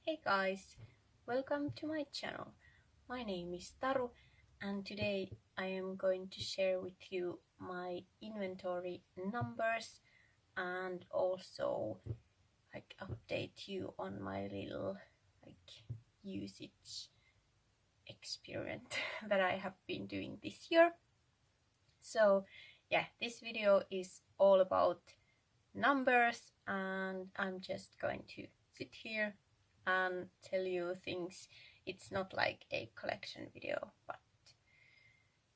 Hey guys, welcome to my channel. My name is Taru and today I am going to share with you my inventory numbers and also update you on my little usage experiment that I have been doing this year. So yeah, this video is all about numbers and I'm just going to sit here and tell you things. It's not like a collection video, but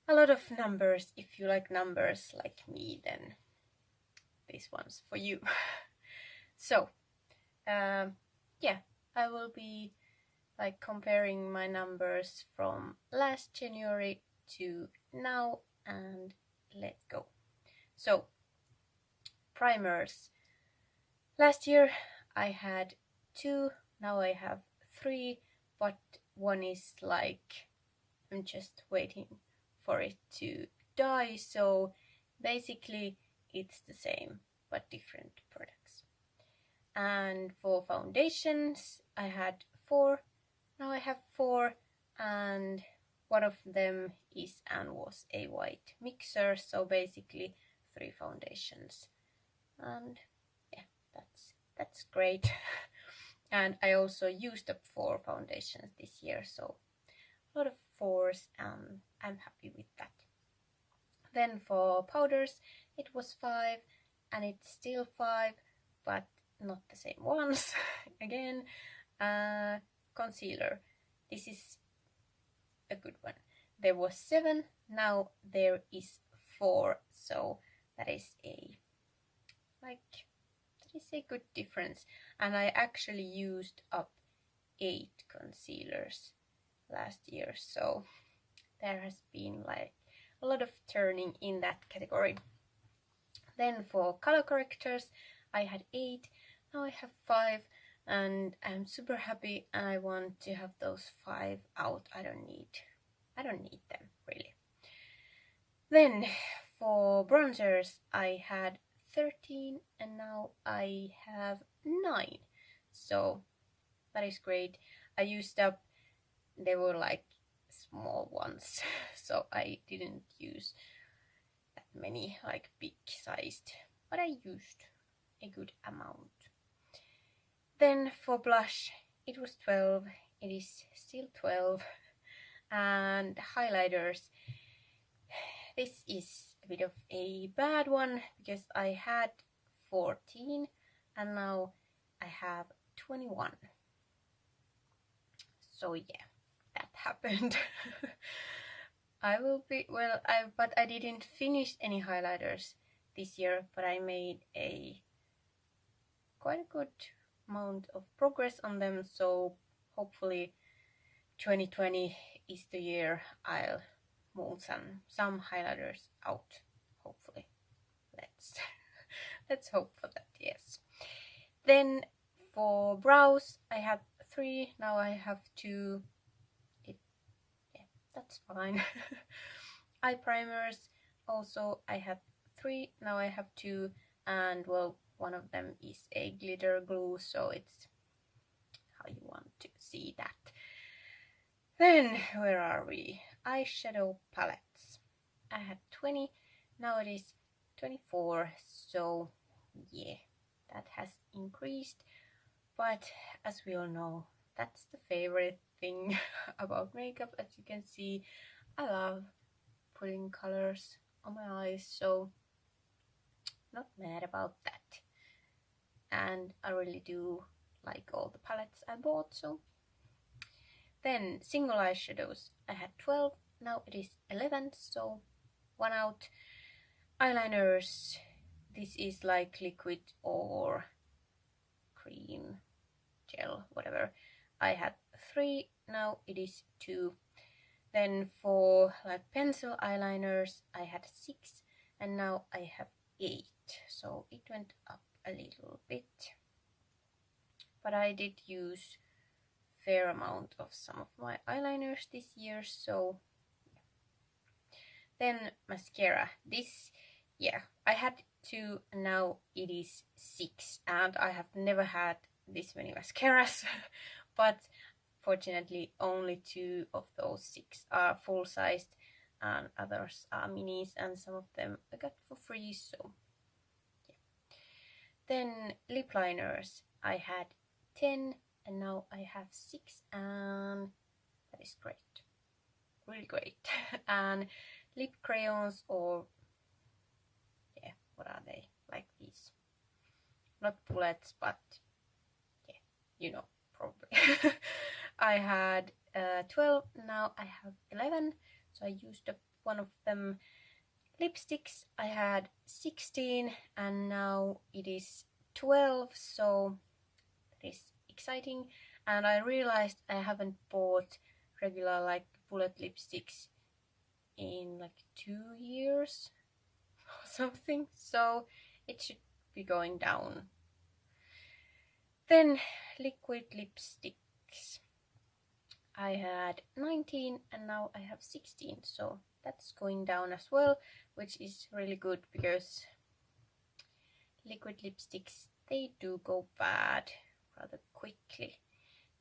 a lot of numbers. If you like numbers like me, then this one's for you. So yeah, I will be comparing my numbers from last January to now, and let's go. So primers. Last year I had 2, now I have 3, but one is I'm just waiting for it to die, so basically it's the same but different products. And for foundations I had 4, now I have 4, and one of them is and was a white mixer, so basically 3 foundations. And yeah, that's great. And I also used up 4 foundations this year, so a lot of 4s, and I'm happy with that. Then for powders it was 5, and it's still 5, but not the same ones. Again, concealer, this is a good one. There was 7, now there is 4, so that is a good difference. And I actually used up 8 concealers last year, so there has been a lot of turning in that category. Then for color correctors I had 8, now I have 5, and I'm super happy, and I want to have those 5 out. I don't need them really. Then for bronzers I had 13, and now I have 9, so that is great. I used up, they were small ones, so I didn't use that many big sized, but I used a good amount. Then for blush it was 12, it is still 12. And highlighters, this is a bit of a bad one because I had 14 and now I have 21. So yeah, that happened. But I didn't finish any highlighters this year, but I made quite a good amount of progress on them, so hopefully 2020 is the year I'll move some highlighters out. Hopefully, let's hope for that. Yes. Then for brows I have 3, now I have 2. Yeah, that's fine. Eye primers also I had 3, now I have 2, and well, one of them is a glitter glue, so it's how you want to see that. Then where are we? Eyeshadow palettes. I had 20, now it is 24, so yeah, that has increased. But as we all know, that's the favorite thing about makeup. As you can see, I love putting colors on my eyes, so not mad about that. And I really do like all the palettes I bought. So then single eyeshadows, I had 12, now it is 11, so 1 out. Eyeliners, this is liquid or cream, gel, whatever. I had 3, now it is 2. Then for pencil eyeliners I had 6, and now I have 8, so it went up a little bit, but I did use fair amount of some of my eyeliners this year. So then mascara, this, yeah, I had 2, now it is 6, and I have never had this many mascaras. but fortunately only 2 of those 6 are full-sized and others are minis, and some of them I got for free, so yeah. Then lip liners, I had 10 and now I have 6, and that is great, really great. And lip crayons, or yeah, what are they, like these, not bullets, but yeah, you know, probably. I had 12, now I have 11, so I used up one of them. Lipsticks, I had 16 and now it is 12, so that is exciting. And I realized I haven't bought regular like bullet lipsticks in like 2 years or something, so it should be going down. Then liquid lipsticks, I had 19 and now I have 16, so that's going down as well, which is really good because liquid lipsticks, they do go bad rather quickly.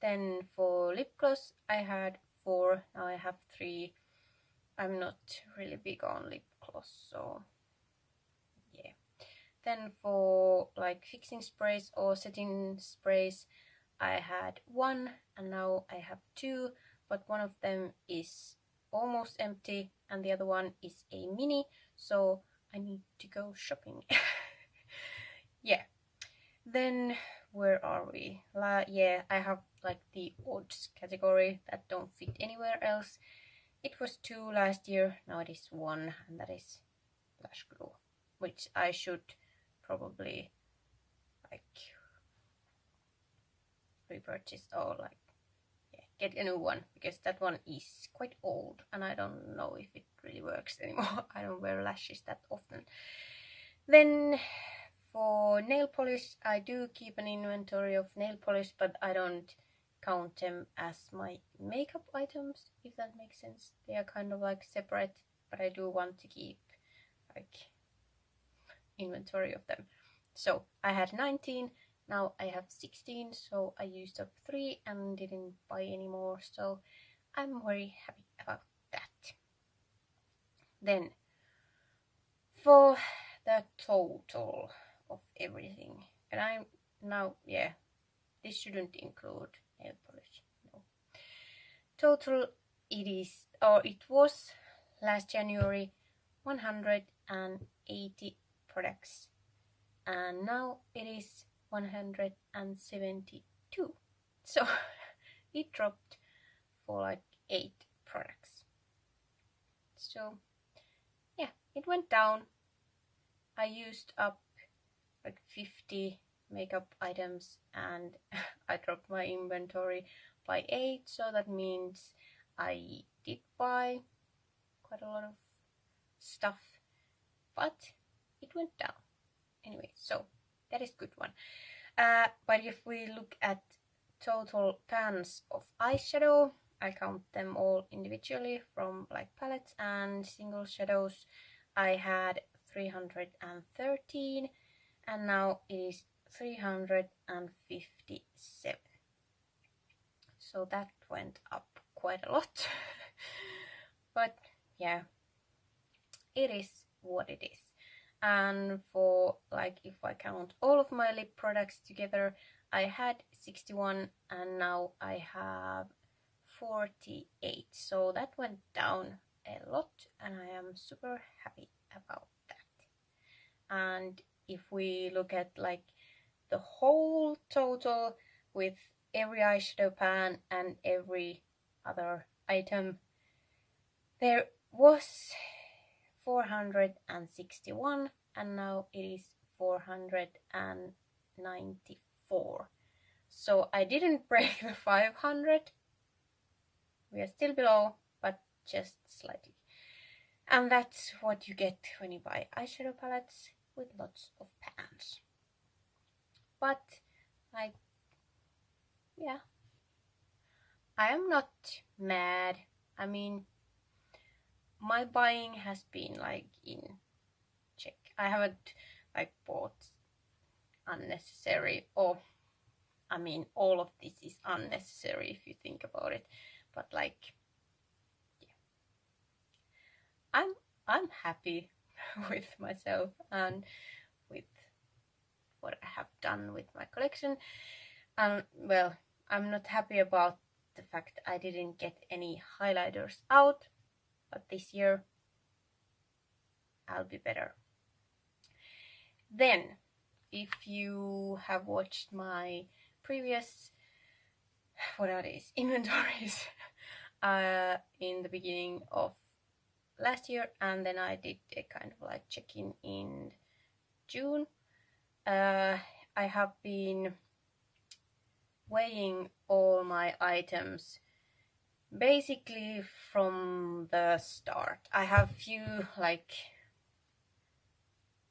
Then for lip gloss, I had 4, now I have 3. I'm not really big on lip gloss, so yeah. Then for like fixing sprays or setting sprays, I had 1 and now I have 2, but one of them is almost empty and the other one is a mini, so I need to go shopping. Yeah. Then where are we? Yeah, I have like the odds category that don't fit anywhere else. It was 2 last year, now it is 1, and that is Lash Glue, which I should probably like repurchase or like get a new one, because that one is quite old and I don't know if it really works anymore. I don't wear lashes that often. Then for nail polish, I do keep an inventory of nail polish, but I don't count them as my makeup items, if that makes sense. They are kind of like separate, but I do want to keep like inventory of them. So I had 19, now I have 16, so I used up 3 and didn't buy any more, so I'm very happy about that. Then for the total of everything, and I'm now, yeah, this shouldn't include nail polish, no. Total, it is, or it was last January, 180 products, and now it is 172, so it dropped for like 8 products. So yeah, it went down. I used up like 50 makeup items and I dropped my inventory by 8, so that means I did buy quite a lot of stuff, but it went down anyway, so that is good one. But if we look at total pans of eyeshadow, I count them all individually from like palettes and single shadows. I had 313 and now it is 357. So that went up quite a lot. But yeah, it is what it is. And for like, if I count all of my lip products together, I had 61 and now I have 48. So that went down a lot and I am super happy about that. And if we look at like the whole total with every eyeshadow pan and every other item, there was 461 and now it is 494. So I didn't break the 500. We are still below, but just slightly. And that's what you get when you buy eyeshadow palettes with lots of pans. But like, yeah, I am not mad. I mean, my buying has been like in check. I haven't like bought unnecessary, or I mean, all of this is unnecessary if you think about it, but like, yeah, I'm happy with myself and with what I have done with my collection. And well, I'm not happy about the fact I didn't get any highlighters out, but this year I'll be better. Then, if you have watched my previous, what are these, inventories in the beginning of last year, and then I did a kind of like check-in in June, I have been weighing all my items basically from the start. I have few like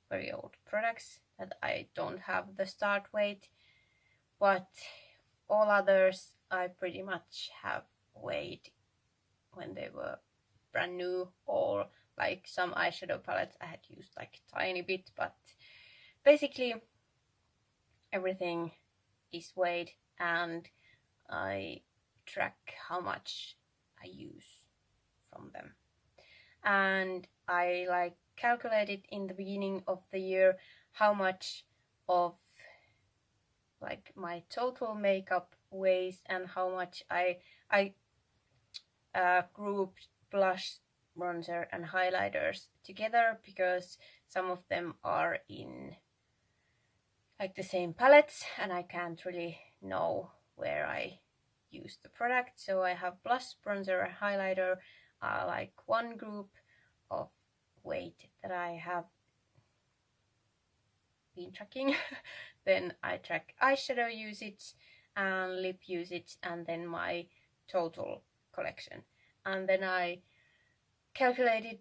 very old products that I don't have the start weight, but all others I pretty much have weighed when they were brand new, or like some eyeshadow palettes I had used like tiny bit, but basically everything is weighed and I track how much I use from them. And I like calculated in the beginning of the year how much of like my total makeup weighs and how much I grouped blush, bronzer and highlighters together, because some of them are in like the same palettes and I can't really know where I use the product. So I have blush, bronzer and highlighter like one group of weight that I have been tracking. Then I track eyeshadow usage and lip usage and then my total collection. And then I calculated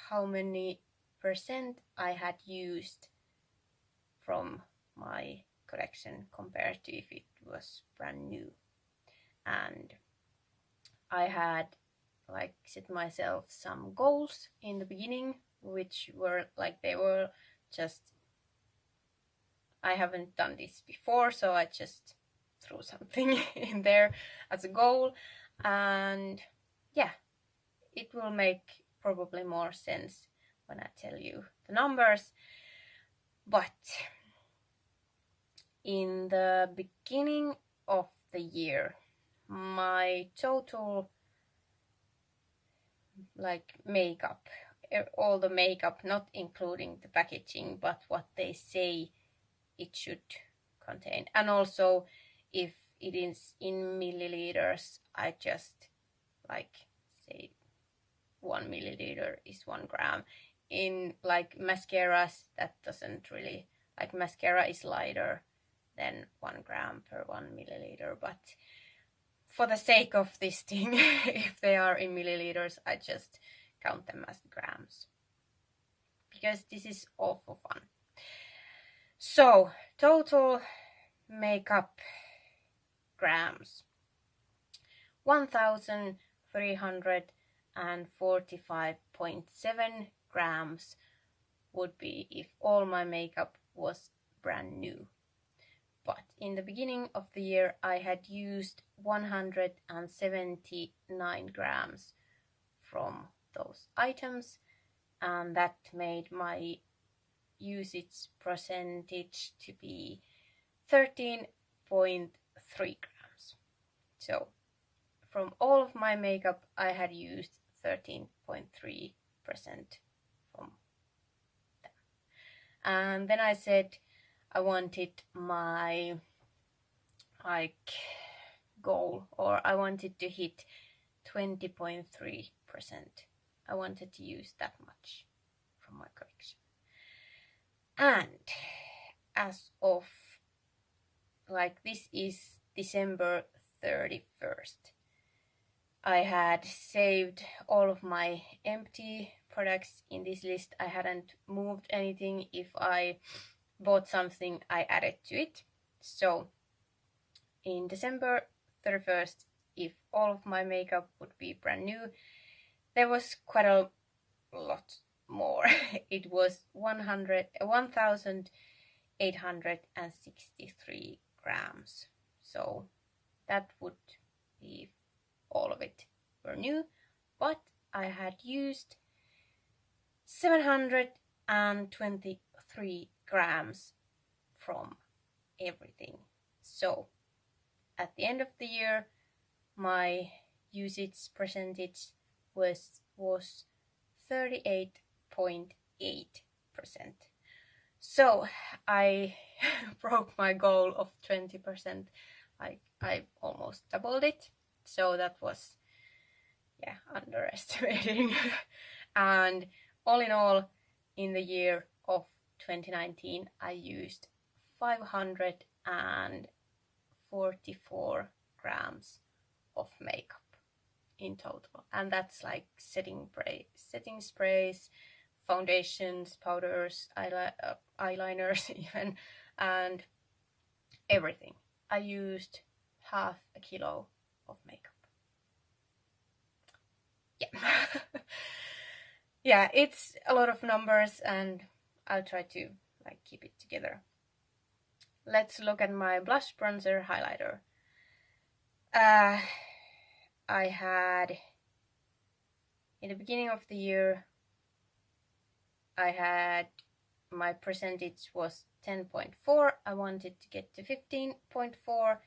how many percent I had used from my collection compared to if it was brand new. And I had like set myself some goals in the beginning, which were like, they were just, I haven't done this before, so I just threw something in there as a goal. And yeah, it will make probably more sense when I tell you the numbers. But in the beginning of the year, my total like makeup, all the makeup, not including the packaging, but what they say it should contain, and also if it is in milliliters, I just like say 1 milliliter is 1 gram. In like mascaras, that doesn't really, like mascara is lighter than 1 gram per 1 milliliter, but for the sake of this thing, if they are in milliliters, I just count them as grams, because this is all for fun. So total makeup grams, 1345.7 grams would be if all my makeup was brand new. But in the beginning of the year I had used 179 grams from those items, and that made my usage percentage to be 13.3 grams. So from all of my makeup I had used 13.3% from them. And then I said I wanted my like goal, or I wanted to hit 20.3%. I wanted to use that much from my collection. And as of like, this is December 31st, I had saved all of my empty products in this list. I hadn't moved anything. If I bought something, I added to it. So in December 31st, if all of my makeup would be brand new, there was quite a lot more. It was 1,863 grams. So that would be if all of it were new, but I had used 723 grams from everything. So at the end of the year, my usage percentage was 38.8%. So I broke my goal of 20%. I almost doubled it. So that was, yeah, underestimating. And all in all, in the year of 2019, I used 544 grams of makeup in total. And that's like setting sprays, foundations, powders, eyeliners even, and everything. I used half a kilo of makeup. Yeah. Yeah, it's a lot of numbers and I'll try to like keep it together. Let's look at my blush, bronzer, highlighter. I had, in the beginning of the year, my percentage was 10.4. I wanted to get to 15.4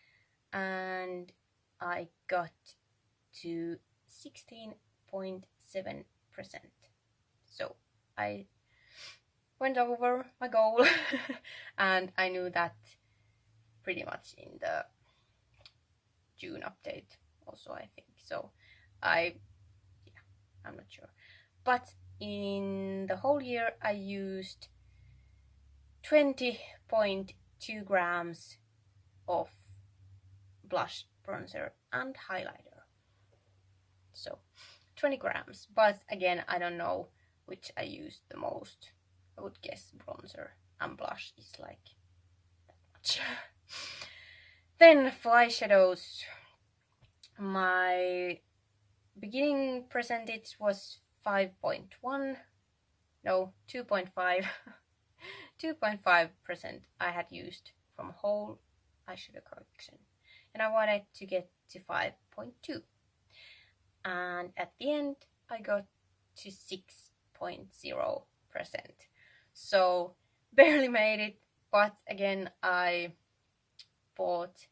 and I got to 16.7%. So I went over my goal and I knew that pretty much in the June update also, I think. So I'm not sure. But in the whole year I used 20.2 grams of blush, bronzer and highlighter. So 20 grams, but again, I don't know which I used the most. I would guess bronzer and blush is like that much. Then for eyeshadows, my beginning percentage was 5.1, no, 2.5. 2.5% I had used from whole eyeshadow collection, and I wanted to get to 5.2, and at the end I got to 6.0%. So barely made it, but again I bought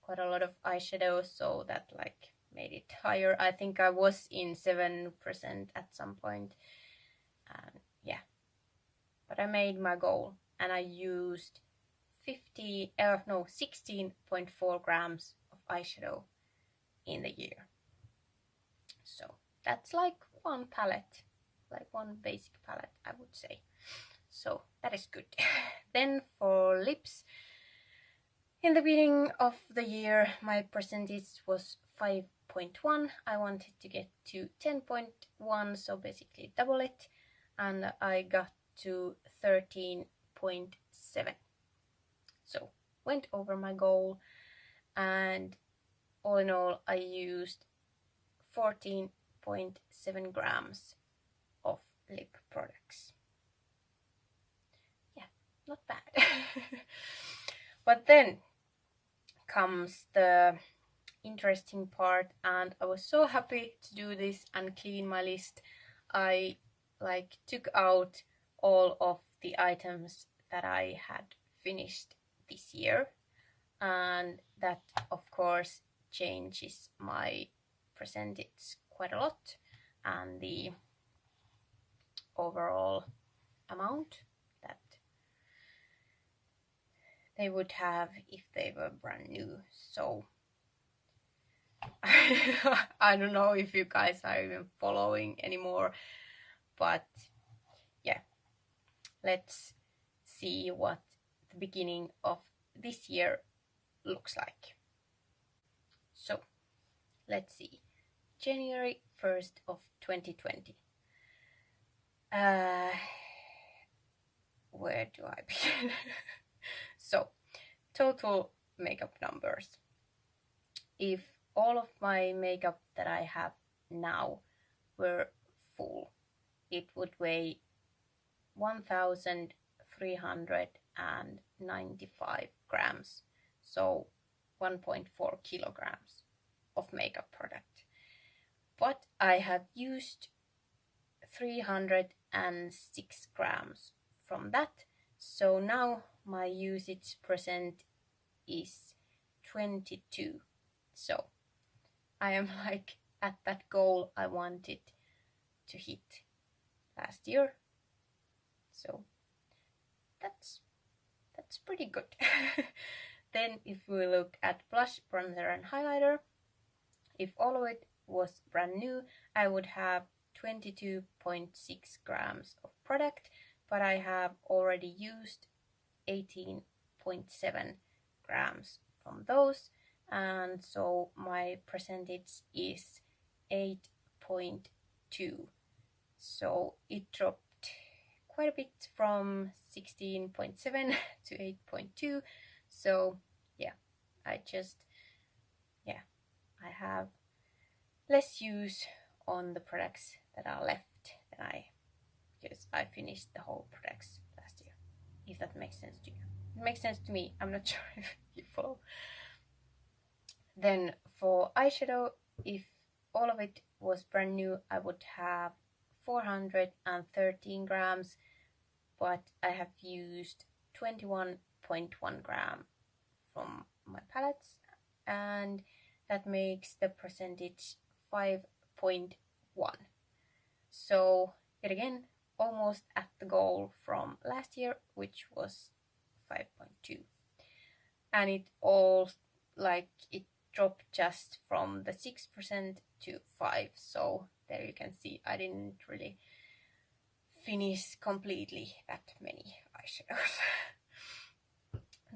quite a lot of eyeshadow, so that like made it higher. I think I was in 7% at some point, and yeah, but I made my goal and I used 16.4 grams of eyeshadow in the year. So that's like one palette, like one basic palette, I would say. So that is good. Then for lips, in the beginning of the year, my percentage was 5.1. I wanted to get to 10.1, so basically double it, and I got to 13.7. So went over my goal, and all in all I used 14.7 grams of lip products. Yeah, not bad. But then comes the interesting part, and I was so happy to do this and clean my list. I like took out all of the items that I had finished this year, and that of course changes my percentage quite a lot and the overall amount that they would have if they were brand new. So I don't know if you guys are even following anymore, but yeah, let's see what the beginning of this year looks like. So let's see, January 1st of 2020. Where do I begin? So total makeup numbers. If all of my makeup that I have now were full, it would weigh 1,395 grams. so 1.4 kilograms of makeup product. But I have used 306 grams from that, so now my usage percent is 22. So I am like at that goal I wanted to hit last year. So that's pretty good. Then if we look at blush, bronzer and highlighter, if all of it was brand new, I would have 22.6 grams of product, but I have already used 18.7 grams from those, and so my percentage is 8.2. So it dropped quite a bit from 16.7 to 8.2. So yeah, I have less use on the products that are left than because I finished the whole products last year. If that makes sense to you. It makes sense to me. I'm not sure if you follow. Then for eyeshadow, if all of it was brand new, I would have 413 grams, but I have used 21.1 gram from my palettes, and that makes the percentage 5.1. So yet again, almost at the goal from last year, which was 5.2. And it all, like, it dropped just from the 6% to 5%. So there you can see I didn't really finish completely that many eyeshadows.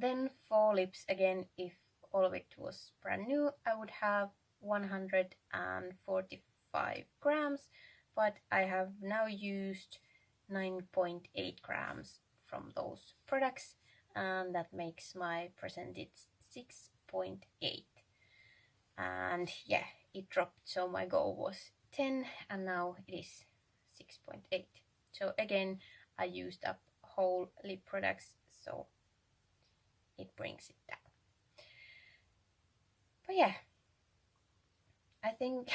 Then for lips, again, if all of it was brand new, I would have 145 grams, but I have now used 9.8 grams from those products, and that makes my percentage 6.8. And yeah, it dropped, so my goal was 10 and now it is 6.8. So again, I used up whole lip products, so it brings it down. But yeah, I think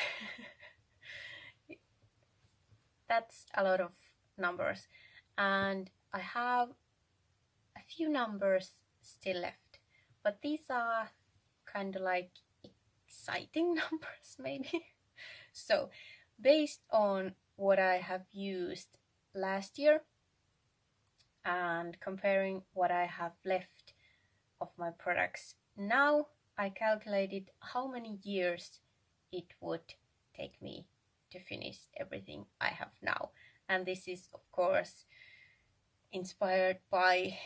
that's a lot of numbers, and I have a few numbers still left, but these are kind of like exciting numbers maybe. So based on what I have used last year and comparing what I have left of my products now, I calculated how many years it would take me to finish everything I have now. And this is of course inspired by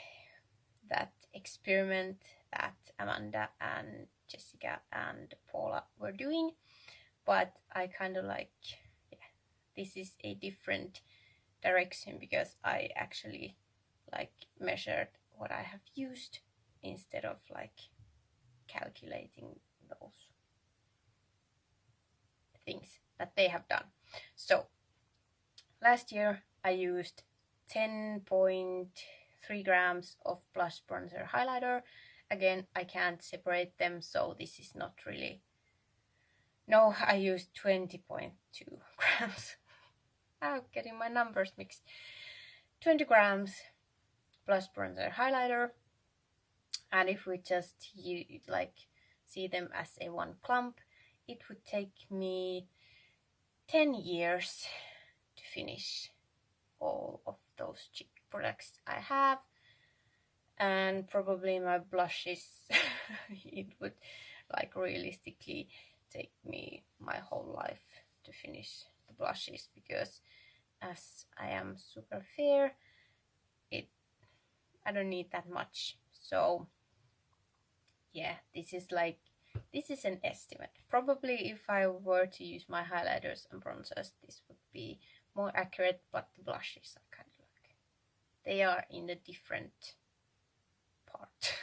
that experiment that Amanda and Jessica and Paula were doing, but I kind of like, yeah, this is a different direction because I actually like measured what I have used instead of like calculating those things that they have done. So last year I used 10.3 grams of blush, bronzer, highlighter. Again, I can't separate them, so this is not really. No, I used 20.2 grams. I'm getting my numbers mixed. 20 grams blush, bronzer, highlighter. And if we just like see them as a one clump, it would take me 10 years to finish all of those cheap products I have. And probably my blushes, it would like realistically take me my whole life to finish the blushes, because as I am super fair, I don't need that much. So yeah, this is an estimate. Probably if I were to use my highlighters and bronzers, this would be more accurate, but the blushes are kind of like, they are in a different part.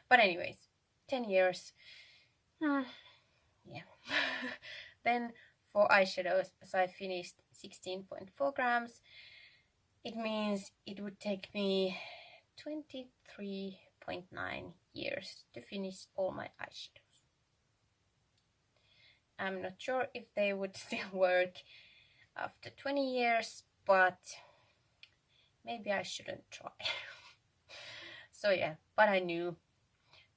But anyways, 10 years. Yeah. Then for eyeshadows, as I finished 16.4 grams, it means it would take me 23.6 8.9 years to finish all my eyeshadows. I'm not sure if they would still work after 20 years, but maybe I shouldn't try. So yeah, but I knew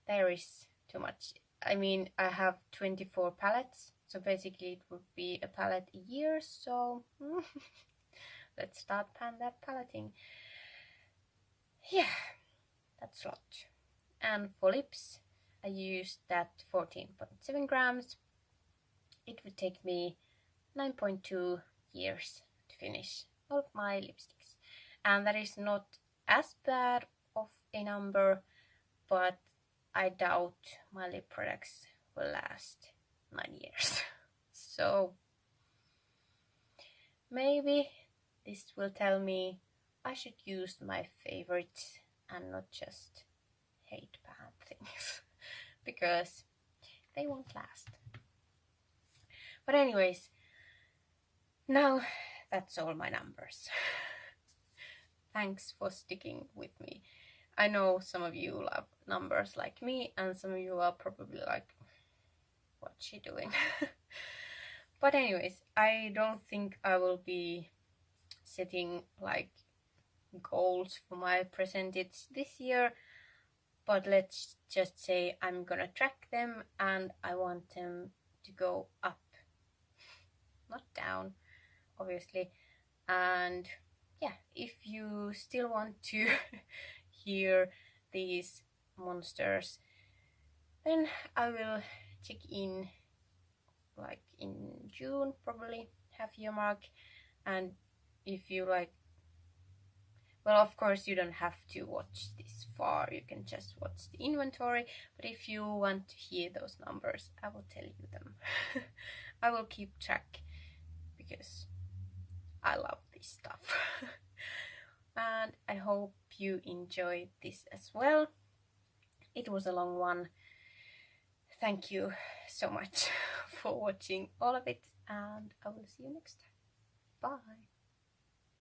there is too much. I mean, I have 24 palettes, so basically it would be a palette a year, so let's start that paletting. Yeah, that's a lot. And for lips, I used that 14.7 grams. It would take me 9.2 years to finish all of my lipsticks. And that is not as bad of a number, but I doubt my lip products will last 9 years. So maybe this will tell me I should use my favorites and not just hate bad things because they won't last. But anyways, now that's all my numbers. Thanks for sticking with me. I know some of you love numbers like me, and some of you are probably like, what's she doing? But anyways, I don't think I will be setting like goals for my percentage this year, but let's just say I'm gonna track them and I want them to go up, not down, obviously. And yeah, if you still want to hear these monsters, then I will check in like in June, probably half year mark. And if you like, well, of course you don't have to watch this far, you can just watch the inventory, but if you want to hear those numbers, I will tell you them. I will keep track because I love this stuff. And I hope you enjoyed this as well. It was a long one. Thank you so much for watching all of it, and I will see you next time. Bye.